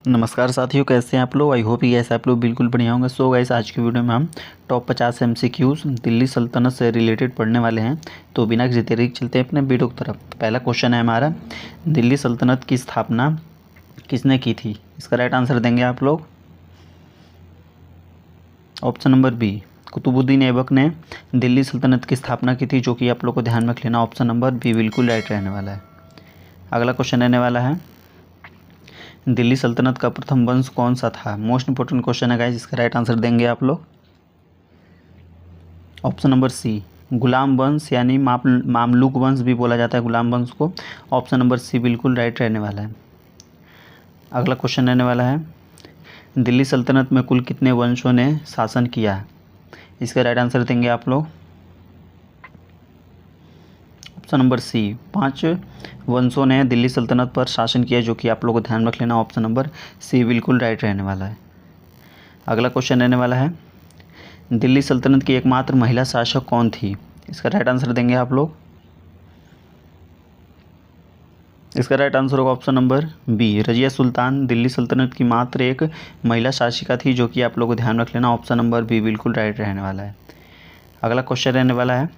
नमस्कार साथियों, कैसे हैं आप लोग। आई होप कि आप लोग बिल्कुल बढ़िया होंगे। सो गाइस, आज की वीडियो में हम टॉप 50 एमसीक्यूज दिल्ली सल्तनत से रिलेटेड पढ़ने वाले हैं। तो बिना किसी देरी के चलते हैं अपने वीडियो की तरफ। पहला क्वेश्चन है हमारा, दिल्ली सल्तनत की स्थापना किसने की थी। इसका राइट आंसर देंगे आप लोग option number B, Qutubuddin Aibak ने दिल्ली सल्तनत की स्थापना की थी, जो कि आप लोग को ध्यान में रख लेना। ऑप्शन नंबर बी बिल्कुल राइट रहने वाला है। अगला क्वेश्चन रहने वाला है, दिल्ली सल्तनत का प्रथम वंश कौन सा था। मोस्ट इंपोर्टेंट क्वेश्चन है गाइस, इसका राइट आंसर देंगे आप लोग ऑप्शन नंबर सी, गुलाम वंश यानी मामलुक वंश भी बोला जाता है गुलाम वंश को। ऑप्शन नंबर सी बिल्कुल राइट रहने वाला है। अगला क्वेश्चन रहने वाला है, दिल्ली सल्तनत में कुल कितने वंशों ने शासन किया है। इसका राइट आंसर देंगे आप लोग ऑप्शन नंबर सी, 5 वंशों ने दिल्ली सल्तनत पर शासन किया, जो कि आप लोगों को ध्यान रख लेना। ऑप्शन नंबर सी बिल्कुल राइट रहने वाला है। अगला क्वेश्चन रहने वाला है, दिल्ली सल्तनत की एकमात्र महिला शासक कौन थी। इसका राइट आंसर देंगे आप लोग। इसका राइट आंसर होगा option number B, Razia Sultan Delhi सल्तनत की मात्र एक महिला शासिका थी, जो कि आप लोगों को ध्यान रख लेना। ऑप्शन नंबर बी बिल्कुल राइट रहने वाला है। अगला क्वेश्चन रहने वाला है,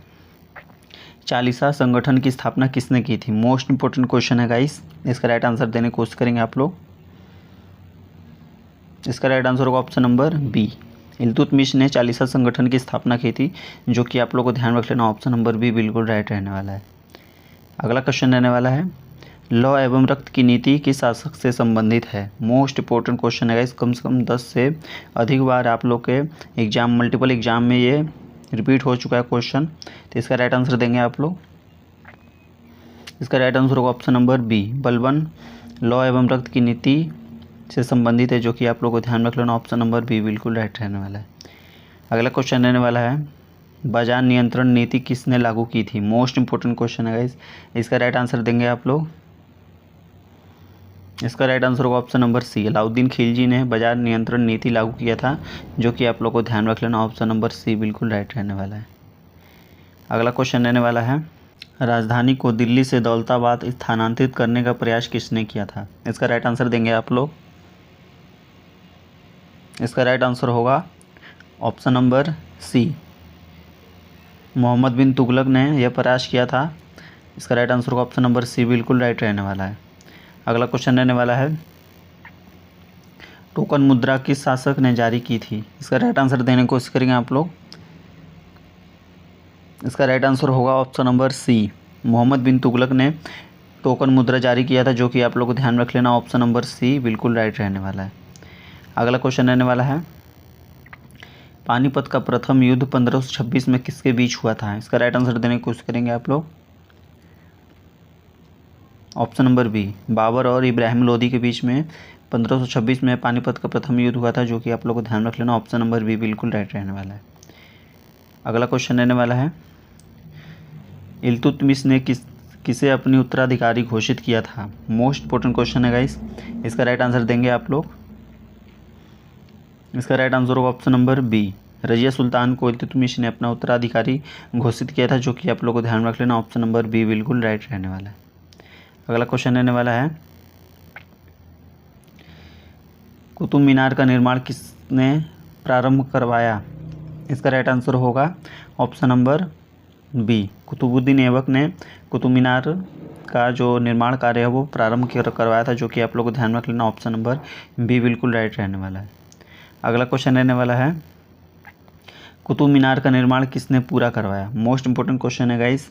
चालीसा संगठन की स्थापना किसने की थी। मोस्ट इंपोर्टेंट क्वेश्चन है गाइस, इसका राइट आंसर देने की कोशिश करेंगे आप लोग। इसका राइट आंसर होगा ऑप्शन नंबर बी, इल्तुतमिश ने चालीसा संगठन की स्थापना की थी, जो कि आप लोग को ध्यान रख लेना। ऑप्शन नंबर बी बिल्कुल राइट रहने वाला है। अगला क्वेश्चन रहने वाला है, लौ एवं रक्त की नीति किस शासक से संबंधित है। मोस्ट इंपोर्टेंट क्वेश्चन है गाइस, कम से कम 10 से अधिक बार आप लोग के मल्टीपल एग्जाम में ये रिपीट हो चुका है क्वेश्चन। तो इसका राइट आंसर देंगे आप लोग। इसका राइट आंसर होगा ऑप्शन नंबर बी, बलबन लौ एवं रक्त की नीति से संबंधित है, जो कि आप लोग को ध्यान रख लेना। ऑप्शन नंबर बी बिल्कुल राइट रहने वाला है। अगला क्वेश्चन रहने वाला है, बाजार नियंत्रण नीति किसने लागू की थी। मोस्ट इंपोर्टेंट क्वेश्चन है गाइस, इसका राइट आंसर देंगे आप लोग। इसका राइट आंसर होगा option number C, Alauddin Khilji ने बाजार नियंत्रण नीति लागू किया था, जो कि आप लोग को ध्यान रख लेना। ऑप्शन नंबर सी बिल्कुल राइट रहने वाला है। अगला क्वेश्चन रहने वाला है, राजधानी को दिल्ली से दौलताबाद स्थानांतरित करने का प्रयास किसने किया था। इसका राइट आंसर देंगे आप लोग। इसका राइट आंसर होगा ऑप्शन नंबर सी, मोहम्मद बिन तुगलक ने यह प्रयास किया था। इसका राइट आंसर होगा ऑप्शन नंबर सी बिल्कुल राइट रहने वाला है। अगला क्वेश्चन रहने वाला है, टोकन मुद्रा किस शासक ने जारी की थी। इसका राइट आंसर देने की कोशिश करेंगे आप लोग। इसका राइट आंसर होगा ऑप्शन नंबर सी, मोहम्मद बिन तुगलक ने टोकन मुद्रा जारी किया था, जो कि आप लोग को ध्यान रख लेना। ऑप्शन नंबर सी बिल्कुल राइट रहने वाला है। अगला क्वेश्चन रहने वाला है, पानीपत का प्रथम युद्ध 1526 में किसके बीच हुआ था। इसका राइट आंसर देने की कोशिश करेंगे आप लोग। ऑप्शन नंबर बी, बाबर और इब्राहिम लोदी के बीच में 1526 में पानीपत का प्रथम युद्ध हुआ था, जो कि आप लोग को ध्यान रख लेना। ऑप्शन नंबर बी बिल्कुल राइट रहने वाला है। अगला क्वेश्चन रहने वाला है, इल्तुतमिश ने किसे अपनी उत्तराधिकारी घोषित किया था। मोस्ट इंपोर्टेंट क्वेश्चन है गाइस, इसका राइट आंसर देंगे आप लोग। इसका राइट आंसर होगा option number B, Razia Sultan को इल्तुतमिश ने अपना उत्तराधिकारी घोषित किया था, जो कि आप लोग को ध्यान रख लेना। ऑप्शन नंबर बी बिल्कुल राइट रहने वाला है। अगला क्वेश्चन रहने वाला है, कुतुब मीनार का निर्माण किसने प्रारंभ करवाया। इसका राइट आंसर होगा option number B, Qutubuddin Aibak ने कुतुब मीनार का जो निर्माण कार्य है वो प्रारंभ करवाया था, जो कि आप लोग को ध्यान रख लेना। ऑप्शन नंबर बी बिल्कुल राइट रहने वाला है। अगला क्वेश्चन रहने वाला है, कुतुब मीनार का निर्माण किसने पूरा करवाया। मोस्ट इंपोर्टेंट क्वेश्चन है गाइस,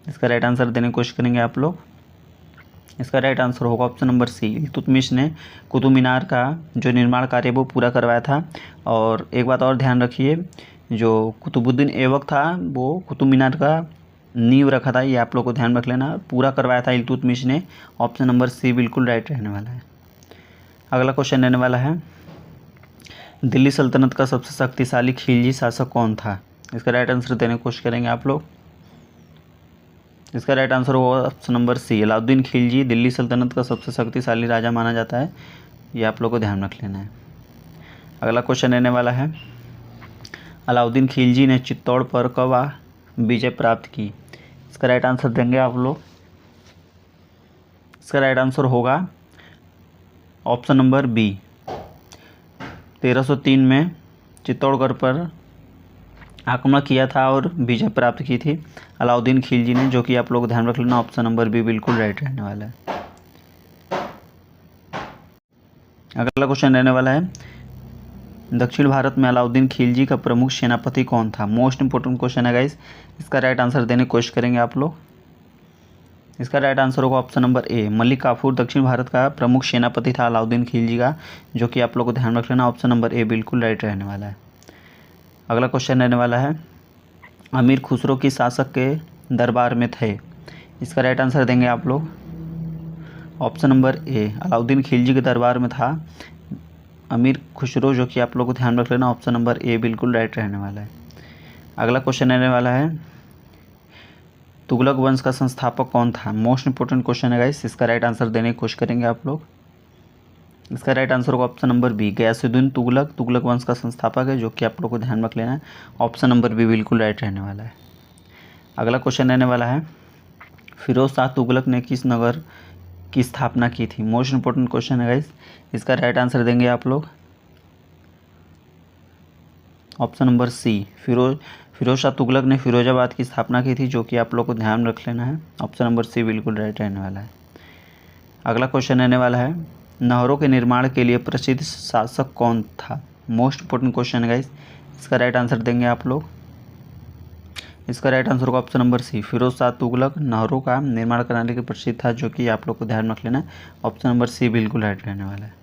इसका राइट आंसर देने की कोशिश करेंगे आप लोग। इसका राइट आंसर होगा ऑप्शन नंबर सी, इल्तुतमिश ने कुतुब मीनार का जो निर्माण कार्य वो पूरा करवाया था। और एक बात और ध्यान रखिए, जो कुतुबुद्दीन ऐबक था वो कुतुब मीनार का नींव रखा था, ये आप लोग को ध्यान रख लेना। पूरा करवाया था इल्तुतमिश ने। ऑप्शन नंबर सी बिल्कुल राइट रहने वाला है। अगला क्वेश्चन रहने वाला है, दिल्ली सल्तनत का सबसे शक्तिशाली खिलजी शासक कौन था। इसका राइट आंसर देने की कोशिश करेंगे आप लोग। इसका राइट आंसर होगा option number C, Alauddin Khilji Delhi सल्तनत का सबसे शक्तिशाली राजा माना जाता है, ये आप लोग को ध्यान रख लेना है। अगला क्वेश्चन रहने वाला है, अलाउद्दीन खिलजी ने चित्तौड़ पर कब विजय प्राप्त की। इसका राइट आंसर देंगे आप लोग। इसका राइट आंसर होगा ऑप्शन नंबर बी, 1303 में चित्तौड़गढ़ पर आक्रमण किया था और विजय प्राप्त की थी अलाउद्दीन खिलजी ने, जो कि आप लोग ध्यान रख लेना। ऑप्शन नंबर बी बिल्कुल राइट रहने वाला है। अगला क्वेश्चन रहने वाला है, दक्षिण भारत में अलाउद्दीन खिलजी का प्रमुख सेनापति कौन था? मोस्ट इंपोर्टेंट क्वेश्चन है गाइस। इसका राइट आंसर देने की कोशिश करेंगे आप लोग। इसका राइट आंसर होगा option number A, Malik Kafur दक्षिण भारत का प्रमुख सेनापति था अलाउद्दीन खिलजी का, जो कि आप लोग को ध्यान रख लेना। ऑप्शन नंबर ए बिल्कुल राइट रहने वाला है। अगला क्वेश्चन रहने वाला है, अमीर खुसरो किस शासक के दरबार में थे? इसका राइट आंसर देंगे आप लोग। Option number A, Alauddin Khilji के दरबार में था अमीर खुसरो, जो कि आप लोग को ध्यान रख लेना। ऑप्शन नंबर ए बिल्कुल राइट रहने वाला है। अगला क्वेश्चन रहने वाला है, तुगलक वंश का संस्थापक कौन था? मोस्ट इंपोर्टेंट क्वेश्चन है गाइस। इसका राइट आंसर देने की कोशिश करेंगे आप लोग। इसका राइट आंसर होगा option number B, Ghiyasuddin Tughlaq Tughlaq वंश का संस्थापक है, जो कि आप लोग को ध्यान रख लेना है। ऑप्शन नंबर बी बिल्कुल राइट रहने वाला है। अगला क्वेश्चन रहने वाला है, फिरोज शाह तुगलक ने किस नगर की स्थापना की थी? मोस्ट इंपोर्टेंट क्वेश्चन है गाइस। इसका राइट आंसर देंगे आप लोग। Option number C, Firoz Shah Tughlaq ने फिरोजाबाद की स्थापना की थी, जो कि आप लोग को ध्यान रख लेना है। ऑप्शन नंबर सी बिल्कुल राइट रहने वाला है। अगला क्वेश्चन रहने वाला है, नहरों के निर्माण के लिए प्रसिद्ध शासक कौन था? मोस्ट इंपोर्टेंट क्वेश्चन है गाइस। इसका राइट आंसर देंगे आप लोग। इसका राइट आंसर होगा option number C, Firoz Shah Tughlaq नहरों का निर्माण कराने के प्रसिद्ध था, जो कि आप लोग को ध्यान रख लेना है। ऑप्शन नंबर सी बिल्कुल राइट रहने वाला है।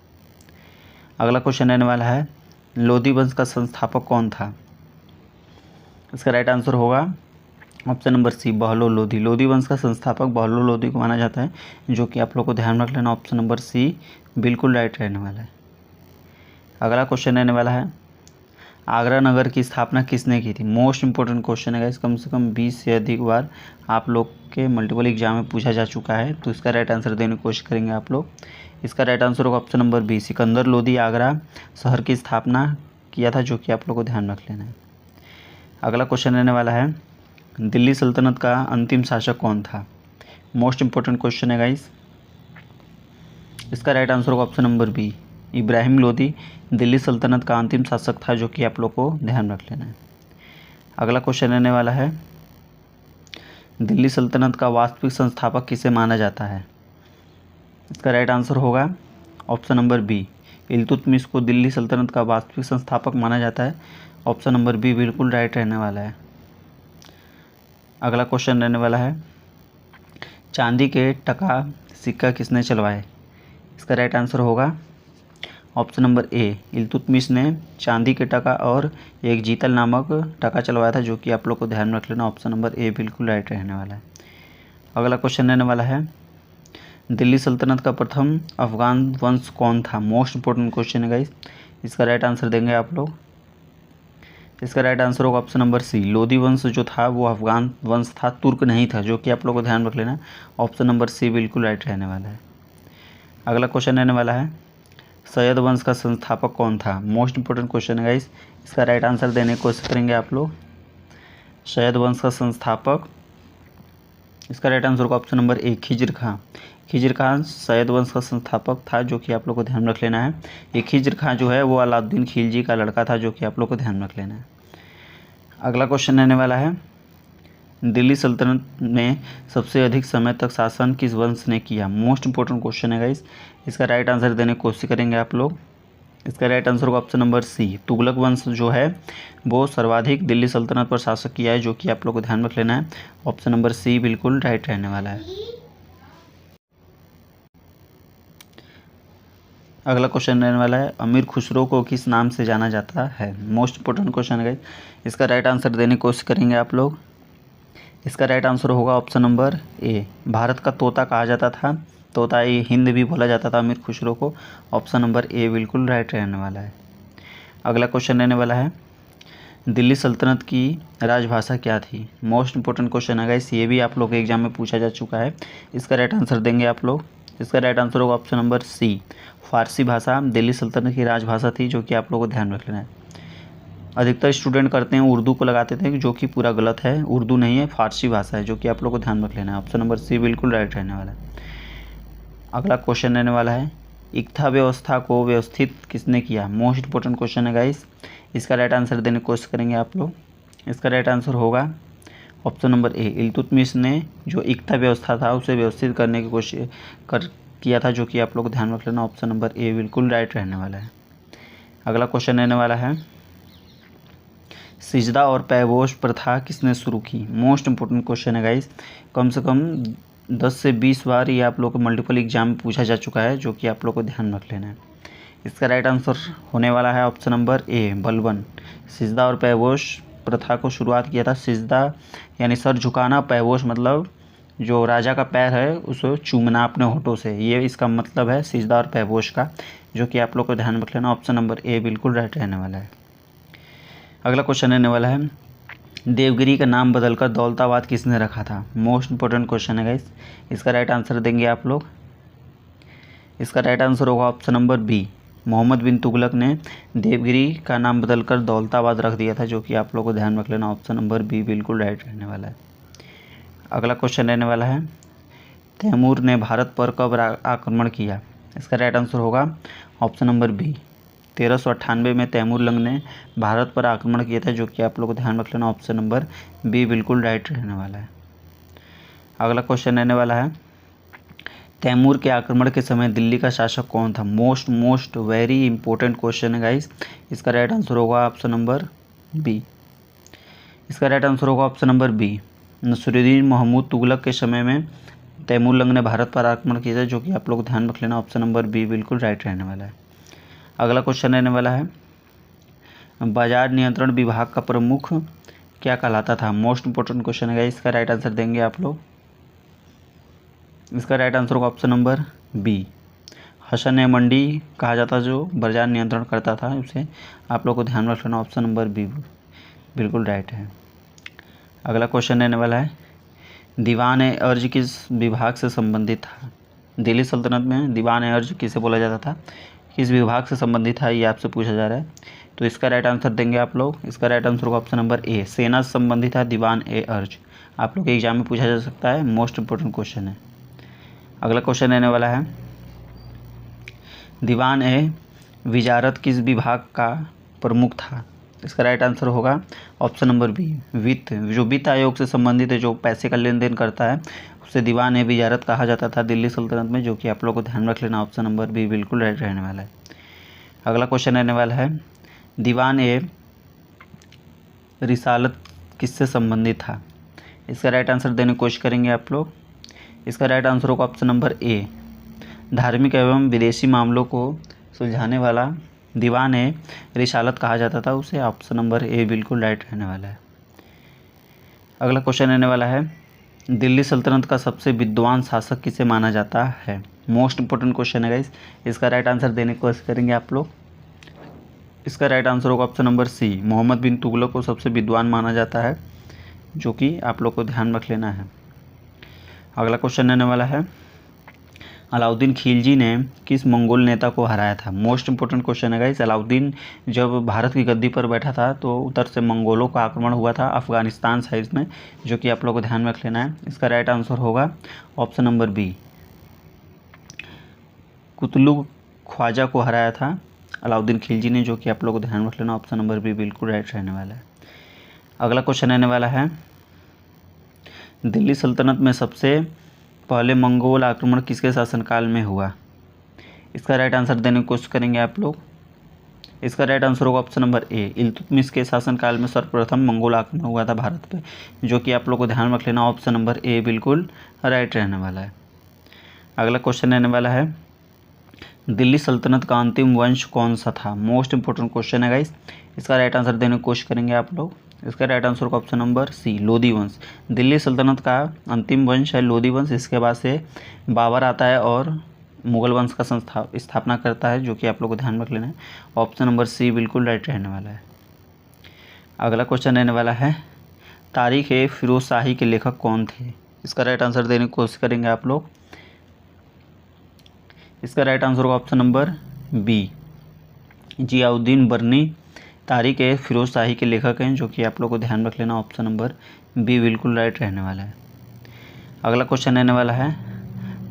अगला क्वेश्चन रहने वाला है, लोधी वंश का संस्थापक कौन था? इसका राइट आंसर होगा option number C, Bahlol Lodhi. Lodhi वंश का संस्थापक बहलोल लोधी को माना जाता है, जो कि आप लोग को ध्यान रख लेना। ऑप्शन नंबर सी बिल्कुल राइट रहने वाला है। अगला क्वेश्चन रहने वाला है, आगरा नगर की स्थापना किसने की थी? मोस्ट इंपोर्टेंट क्वेश्चन है, कम से कम 20 से अधिक बार आप लोग के मल्टीपल एग्जाम में पूछा जा चुका है, तो इसका राइट आंसर देने की कोशिश करेंगे आप लोग। इसका राइट आंसर होगा option number B, Sikandar Lodhi Agra शहर की स्थापना किया था, जो कि आप लोग को ध्यान रख लेना है। अगला क्वेश्चन रहने वाला है, दिल्ली सल्तनत का अंतिम शासक कौन था? मोस्ट इंपोर्टेंट क्वेश्चन है गाइस। इसका राइट आंसर होगा option number B, Ibrahim Lodhi Delhi सल्तनत का अंतिम शासक था, जो कि आप लोग को ध्यान रख लेना है। अगला क्वेश्चन रहने वाला है, दिल्ली सल्तनत का वास्तविक संस्थापक किसे माना जाता है? इसका राइट आंसर होगा ऑप्शन नंबर बी, इल्तुतमिश को दिल्ली सल्तनत का वास्तविक संस्थापक माना जाता है। ऑप्शन नंबर बी बिल्कुल राइट रहने वाला है। अगला क्वेश्चन रहने वाला है, चांदी के टका सिक्का किसने चलवाए? इसका राइट आंसर होगा ऑप्शन नंबर ए, इल्तुतमिश ने चांदी के टका और एक जीतल नामक टका चलवाया था, जो कि आप लोग को ध्यान रख लेना। ऑप्शन नंबर ए बिल्कुल राइट रहने वाला है। अगला क्वेश्चन रहने वाला है, दिल्ली सल्तनत का प्रथम अफगान वंश कौन था? मोस्ट इंपोर्टेंट क्वेश्चन है गाइस। इसका राइट आंसर देंगे आप लोग। इसका राइट आंसर होगा ऑप्शन नंबर सी, लोधी वंश जो था वो अफगान वंश था, तुर्क नहीं था, जो कि आप लोग को ध्यान रख लेना। ऑप्शन नंबर सी बिल्कुल राइट रहने वाला है। अगला क्वेश्चन रहने वाला है, सैयद वंश का संस्थापक कौन था? मोस्ट इंपोर्टेंट क्वेश्चन है गाइस। इसका राइट आंसर देने की कोशिश करेंगे आप लोग। सैयद वंश का संस्थापक, इसका राइट आंसर होगा ऑप्शन नंबर ए, खिज्र खां। खिज्र खां सैयद वंश का संस्थापक था, जो कि आप लोग को ध्यान रख लेना है। ये खिज्र खां जो है वो अलाउद्दीन खिलजी का लड़का था, जो कि आप लोग को ध्यान रख लेना है। अगला क्वेश्चन रहने वाला है, दिल्ली सल्तनत में सबसे अधिक समय तक शासन किस वंश ने किया? मोस्ट इंपोर्टेंट क्वेश्चन है गाइस। इसका राइट आंसर देने की कोशिश करेंगे आप लोग। इसका राइट आंसर होगा ऑप्शन नंबर सी, तुगलक वंश जो है वो सर्वाधिक दिल्ली सल्तनत पर शासक किया है, जो कि आप लोग को ध्यान रख लेना है। ऑप्शन नंबर सी बिल्कुल राइट रहने वाला है। अगला क्वेश्चन रहने वाला है, अमीर खुसरो को किस नाम से जाना जाता है? मोस्ट इंपोर्टेंट क्वेश्चन है गाइस। इसका राइट आंसर देने की कोशिश करेंगे आप लोग। इसका राइट आंसर होगा ऑप्शन नंबर ए, भारत का तोता कहा जाता था, तोता ये हिंद भी बोला जाता था अमीर खुसरो को। ऑप्शन नंबर ए बिल्कुल राइट रहने वाला है। अगला क्वेश्चन रहने वाला है, दिल्ली सल्तनत की राजभाषा क्या थी? मोस्ट इंपोर्टेंट क्वेश्चन है गाइस, ये भी आप लोग के एग्जाम में पूछा जा चुका है। इसका राइट आंसर देंगे आप लोग। इसका राइट आंसर होगा ऑप्शन नंबर सी, फारसी भाषा दिल्ली सल्तनत की राजभाषा थी, जो कि आप लोग को ध्यान रख लेना है। अधिकतर स्टूडेंट करते हैं उर्दू को लगाते थे, जो कि पूरा गलत है। उर्दू नहीं है, फारसी भाषा है, जो कि आप लोग को ध्यान रख लेना है। ऑप्शन नंबर सी बिल्कुल राइट रहने वाला है। अगला क्वेश्चन रहने वाला है, इक्था व्यवस्था को व्यवस्थित किसने किया? मोस्ट इंपॉर्टेंट क्वेश्चन है गाइस। इसका राइट आंसर देने की कोशिश करेंगे आप लोग। इसका राइट आंसर होगा ऑप्शन नंबर ए, इल्तुतमिश ने जो इक्ता व्यवस्था था उसे व्यवस्थित करने की कोशिश किया था, जो कि आप लोग ध्यान रख लेना। ऑप्शन नंबर ए बिल्कुल राइट रहने वाला है। अगला क्वेश्चन रहने वाला है, सिजदा और पैबोश प्रथा किसने शुरू की? मोस्ट इंपॉर्टेंट क्वेश्चन है गाइस। कम से कम 10 से 20 बार ये आप लोग को मल्टीपल एग्जाम में पूछा जा चुका है, जो कि आप लोग को ध्यान रख लेना है। इसका राइट आंसर होने वाला है ऑप्शन नंबर ए, बलबन। सिजदा और पैबोश प्रथा को शुरुआत किया था। सिजदा यानी सर झुकाना, पैबोश मतलब जो राजा का पैर है उसे चूमना अपने होठों से, ये इसका मतलब है सिजदा और पैबोश का, जो कि आप लोग को ध्यान रख लेना। ऑप्शन नंबर ए बिल्कुल राइट रहने वाला है। अगला क्वेश्चन रहने वाला है, देवगिरी का नाम बदलकर दौलताबाद किसने रखा था? मोस्ट इंपॉर्टेंट क्वेश्चन है गाइस। इसका राइट आंसर देंगे आप लोग। इसका राइट आंसर होगा ऑप्शन नंबर बी, मोहम्मद बिन तुगलक ने देवगिरी का नाम बदलकर दौलताबाद रख दिया था, जो कि आप लोग को ध्यान रख लेना। ऑप्शन नंबर बी बिल्कुल राइट रहने वाला है। अगला क्वेश्चन रहने वाला है, तैमूर ने भारत पर कब आक्रमण किया? इसका राइट आंसर होगा ऑप्शन नंबर बी, 1398 में तैमूर लंग ने भारत पर आक्रमण किया था, जो कि आप लोग को ध्यान रख लेना। ऑप्शन नंबर बी बिल्कुल राइट रहने वाला है। अगला क्वेश्चन रहने वाला है, तैमूर के आक्रमण के समय दिल्ली का शासक कौन था? मोस्ट वेरी इंपॉर्टेंट क्वेश्चन है गाइस। इसका राइट आंसर होगा ऑप्शन नंबर बी। इसका राइट आंसर होगा option number B, Nasiruddin Mahmud Tughlaq के समय में तैमूर लंग ने भारत पर आक्रमण किया था, जो कि आप लोग ध्यान रख लेना। ऑप्शन नंबर बी बिल्कुल राइट रहने वाला है। अगला क्वेश्चन रहने वाला है, बाजार नियंत्रण विभाग का प्रमुख क्या कहलाता था? मोस्ट इंपॉर्टेंट क्वेश्चन है। इसका राइट आंसर देंगे आप लोग। इसका राइट आंसर होगा ऑप्शन नंबर बी, हसन ए मंडी कहा जाता, जो बाजार नियंत्रण करता था, उसे आप लोग को ध्यान रख लेना। ऑप्शन नंबर बी बिल्कुल राइट है। अगला क्वेश्चन रहने वाला है, दीवान ए अर्ज किस विभाग से संबंधित था? दिल्ली सल्तनत में दीवान ए अर्ज किसे बोला जाता था, किस विभाग से संबंधित था, ये आपसे पूछा जा रहा है। तो इसका राइट आंसर देंगे आप लोग। इसका राइट आंसर होगा ऑप्शन नंबर ए, सेना से संबंधित था दीवान ए अर्ज। आप लोग के एग्जाम में पूछा जा सकता है, मोस्ट इंपॉर्टेंट क्वेश्चन है। अगला क्वेश्चन रहने वाला है, दीवान ए विजारत किस विभाग का प्रमुख था? इसका राइट आंसर होगा ऑप्शन नंबर बी, वित्त। जो वित्त आयोग से संबंधित है, जो पैसे का लेन देन करता है, उसे दीवान ए विजारत कहा जाता था दिल्ली सल्तनत में, जो कि आप लोग को ध्यान रख लेना। ऑप्शन नंबर बी बिल्कुल राइट रहने वाला है। अगला क्वेश्चन रहने वाला है, दीवान ए रिसालत किससे संबंधित था? इसका राइट आंसर देने की कोशिश करेंगे आप लोग। इसका राइट आंसर होगा ऑप्शन नंबर ए, धार्मिक एवं विदेशी मामलों को सुलझाने वाला दीवान ए रिसालत कहा जाता था उसे। ऑप्शन नंबर ए बिल्कुल राइट रहने वाला है। अगला क्वेश्चन रहने वाला है, दिल्ली सल्तनत का सबसे विद्वान शासक किसे माना जाता है? मोस्ट इंपॉर्टेंट क्वेश्चन है गाइस। इसका राइट आंसर देने की कोशिश करेंगे आप लोग। इसका राइट आंसर होगा ऑप्शन नंबर सी, मोहम्मद बिन तुगलक को सबसे विद्वान माना जाता है, जो कि आप लोग को ध्यान रख लेना है। अगला क्वेश्चन रहने वाला है, अलाउद्दीन खिलजी ने किस मंगोल नेता को हराया था? मोस्ट इंपॉर्टेंट क्वेश्चन है गाइस। अलाउद्दीन जब भारत की गद्दी पर बैठा था तो उधर से मंगोलों का आक्रमण हुआ था अफगानिस्तान साइड में, जो कि आप लोग को ध्यान में रख लेना है। इसका राइट आंसर होगा option number B, Qutlugh Khwaja को हराया था अलाउद्दीन खिलजी ने, जो कि आप लोग को ध्यान रख लेना। ऑप्शन नंबर बी बिल्कुल राइट रहने वाला है। अगला क्वेश्चन रहने वाला है, दिल्ली सल्तनत में सबसे पहले मंगोल आक्रमण किसके शासनकाल में हुआ? इसका राइट आंसर देने की कोशिश करेंगे आप लोग। इसका राइट आंसर होगा ऑप्शन नंबर ए, इल्तुतमिश के शासनकाल में सर्वप्रथम मंगोल आक्रमण हुआ था भारत पे, जो कि आप लोग को ध्यान रख लेना। ऑप्शन नंबर ए बिल्कुल राइट रहने वाला है। अगला क्वेश्चन रहने वाला है, दिल्ली सल्तनत का अंतिम वंश कौन सा था? मोस्ट इंपॉर्टेंट क्वेश्चन है गाइस। इसका राइट आंसर देने की कोशिश करेंगे आप लोग। इसका राइट आंसर होगा ऑप्शन नंबर सी, लोधी वंश। दिल्ली सल्तनत का अंतिम वंश है लोधी वंश। इसके बाद से बाबर आता है और मुगल वंश का स्थापना करता है, जो कि आप लोग को ध्यान रख लेना है। ऑप्शन नंबर सी बिल्कुल राइट रहने वाला है। अगला क्वेश्चन रहने वाला है, तारीख ए फिरोज शाही के लेखक कौन थे? इसका राइट आंसर देने की कोशिश करेंगे आप लोग। इसका राइट आंसर होगा ऑप्शन नंबर बी, जियाउद्दीन बर्नी तारीख ए फिरोज शाही के लेखक हैं, जो कि आप लोग को ध्यान रख लेना। ऑप्शन नंबर बी बिल्कुल राइट रहने वाला है। अगला क्वेश्चन रहने वाला है,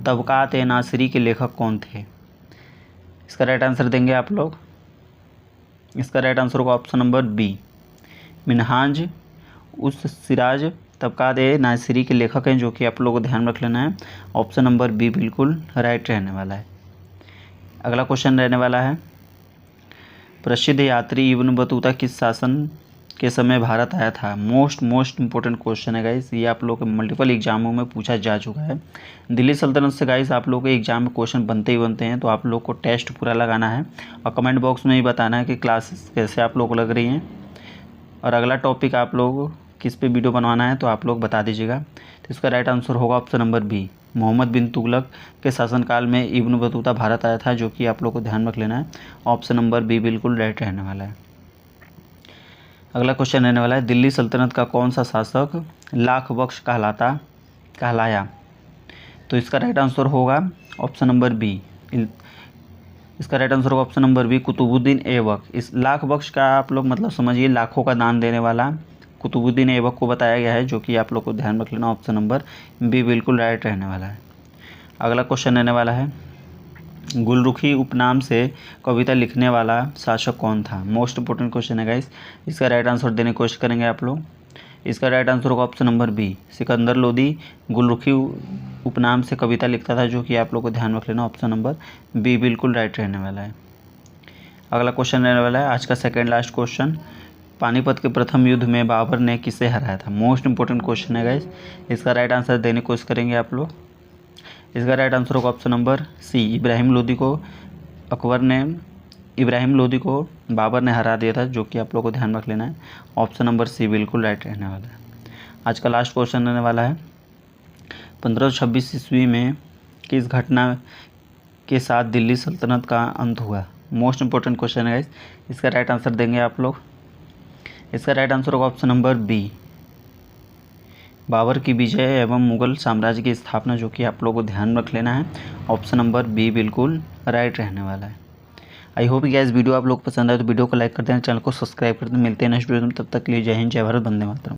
तबकात ए नासिरी के लेखक कौन थे? इसका राइट आंसर देंगे आप लोग। इसका राइट आंसर होगा ऑप्शन नंबर बी, मिनहाज उस सिराज तबकात ए नासिरी के लेखक हैं, जो कि आप लोगों को ध्यान रख लेना है। ऑप्शन नंबर बी बिल्कुल राइट रहने वाला है। अगला क्वेश्चन रहने वाला है, प्रसिद्ध यात्री इब्न बतूता किस शासन के समय भारत आया था। मोस्ट इंपॉर्टेंट क्वेश्चन है गाइस, ये आप लोग के मल्टीपल एग्जामों में पूछा जा चुका है। दिल्ली सल्तनत से गाइस आप लोग के एग्जाम में क्वेश्चन बनते ही बनते हैं, तो आप लोग को टेस्ट पूरा लगाना है और कमेंट बॉक्स में ही बताना है कि क्लासेस कैसे आप लोग को लग रही हैं, और अगला टॉपिक आप लोग किस पे वीडियो बनवाना है तो आप लोग बता दीजिएगा। तो इसका राइट आंसर होगा ऑप्शन नंबर बी, मोहम्मद बिन तुगलक के शासनकाल में इब्न बतूता भारत आया था, जो कि आप लोग को ध्यान रख लेना है। ऑप्शन नंबर बी बिल्कुल राइट रहने वाला है। अगला क्वेश्चन रहने वाला है, दिल्ली सल्तनत का कौन सा शासक लाख बख्श कहलाया। तो इसका राइट आंसर होगा ऑप्शन नंबर बी। इसका राइट आंसर होगा option number B, Qutubuddin Aibak. इस लाख बख्श का आप लोग मतलब समझिए लाखों का दान देने वाला कुतुबुद्दीन ऐबक को बताया गया है, जो कि आप लोग को ध्यान रख लेना। ऑप्शन नंबर बी बिल्कुल राइट रहने वाला है। अगला क्वेश्चन रहने वाला है, गुलरुखी उपनाम से कविता लिखने वाला शासक कौन था। मोस्ट इंपोर्टेंट क्वेश्चन है गाइस, इसका राइट आंसर देने की कोशिश करेंगे आप लोग। इसका राइट आंसर होगा option number B, Sikandar Lodi Gulrukhi उपनाम से कविता लिखता था, जो कि आप लोग को ध्यान रख लेना। ऑप्शन नंबर बी बिल्कुल राइट रहने वाला है। अगला क्वेश्चन रहने वाला है आज का सेकेंड लास्ट क्वेश्चन, पानीपत के प्रथम युद्ध में बाबर ने किसे हराया था। मोस्ट इंपोर्टेंट क्वेश्चन है गाइस, इसका राइट आंसर देने की कोशिश करेंगे आप लोग। इसका राइट आंसर होगा option number C, Ibrahim Lodi को बाबर ने हरा दिया था, जो कि आप लोग को ध्यान रख लेना है। ऑप्शन नंबर सी बिल्कुल राइट रहने वाला है। आज का लास्ट क्वेश्चन रहने वाला है, 1526 ईस्वी में किस घटना के साथ दिल्ली सल्तनत का अंत हुआ। मोस्ट इंपॉर्टेंट क्वेश्चन है गाइस, इसका राइट आंसर देंगे आप लोग। इसका राइट आंसर होगा ऑप्शन नंबर बी, बाबर की विजय एवं मुगल साम्राज्य की स्थापना, जो कि आप लोगों को ध्यान रख लेना है। ऑप्शन नंबर बी बिल्कुल राइट रहने वाला है। आई होप कि वीडियो आप लोग पसंद आए तो वीडियो को लाइक कर देना, चैनल को सब्सक्राइब कर दें। मिलते हैं नेक्स्ट वीडियो में, तब तक के लिए जय हिंद, जय भारत, वंदे मातरम।